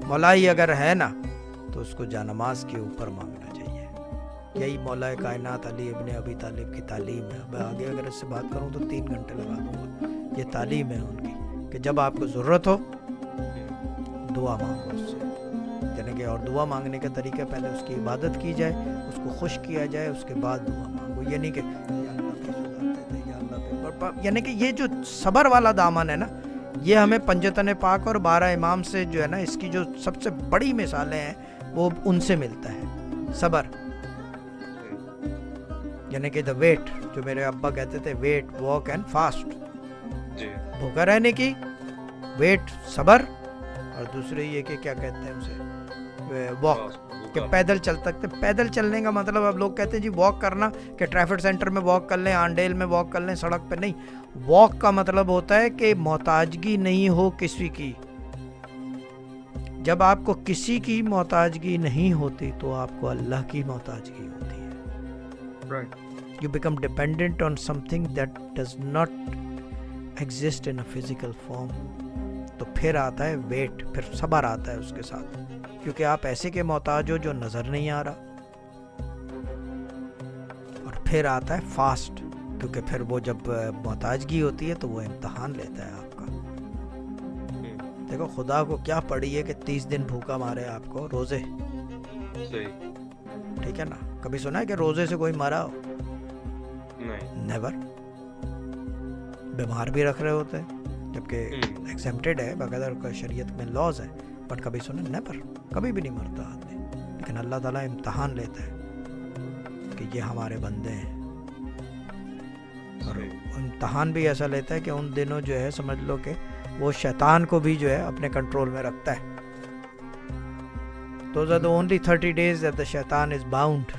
مولائی اگر ہے نا تو اس کو جانماز کے اوپر مانگنا چاہیے. یہی مولا کائنات علی ابن ابی طالب کی تعلیم ہے. میں آگے اگر اس سے بات کروں تو 3 گھنٹے لگا دوں گا. یہ تعلیم ہے ان کی کہ جب آپ کو ضرورت ہو دعا مانگو اس سے. یعنی کہ اور دعا مانگنے کا طریقہ پہلے اس کی عبادت کی جائے, اس کو خوش کیا جائے, اس کے بعد دعا مانگو. یہ نہیں کہ یا اللہ پہ سدھارتے تھے, یا اللہ پہ, یعنی کہ یہ جو صبر والا دامن ہے نا, یہ ہمیں پنجتن پاک اور 12 امام سے جو ہے نا, اس کی جو سب سے بڑی مثالیں ہیں وہ ان سے ملتا ہے. صبر یعنی کہ دا ویٹ, جو میرے ابا کہتے تھے, ویٹ واک اینڈ فاسٹ, بھوکا رہنے کی ویٹ صبر, اور دوسرے یہ کہ کیا کہتے ہیں اسے واک, کہ پیدل چل سکتے. پیدل چلنے کا مطلب اب لوگ کہتے ہیں جی واک کرنا کہ ٹریفک سینٹر میں واک کر لیں, آنڈیل میں واک کر لیں, سڑک پہ نہیں. واک کا مطلب ہوتا ہے کہ محتاجگی نہیں ہو کسی کی. جب آپ کو کسی کی محتاجگی نہیں ہوتی تو آپ کو اللہ کی محتاجگی ہوتی ہے. You become dependent on something that does not exist in a physical form. تو پھر آتا ہے ویٹ, پھر صبر آتا ہے اس کے ساتھ, کیونکہ آپ ایسے کے محتاج ہو جو نظر نہیں آ رہا. اور پھر آتا ہے فاسٹ, کیونکہ پھر وہ جب محتاجگی ہوتی ہے تو وہ امتحان لیتا ہے آپ کا. دیکھو خدا کو کیا پڑی ہے کہ 30 دن بھوکا مارے آپ کو, روزے. ٹھیک ہے نا, کبھی سنا ہے کہ روزے سے کوئی مرا ہو؟ نیور. بیمار بھی رکھ رہے ہوتے ہیں جبکہ ایگزمپٹڈ ہے, باقاعدہ شریعت میں لاز ہے, بٹ کبھی سنا نیور, کبھی بھی نہیں مرتا آدمی. لیکن اللہ تعالیٰ امتحان لیتا ہے کہ یہ ہمارے بندے ہیں, اور امتحان بھی ایسا لیتا ہے کہ ان دنوں جو ہے سمجھ لو کہ وہ شیطان کو بھی جو ہے اپنے کنٹرول میں رکھتا ہے. Those are the only 30 days that the shaitan is bound.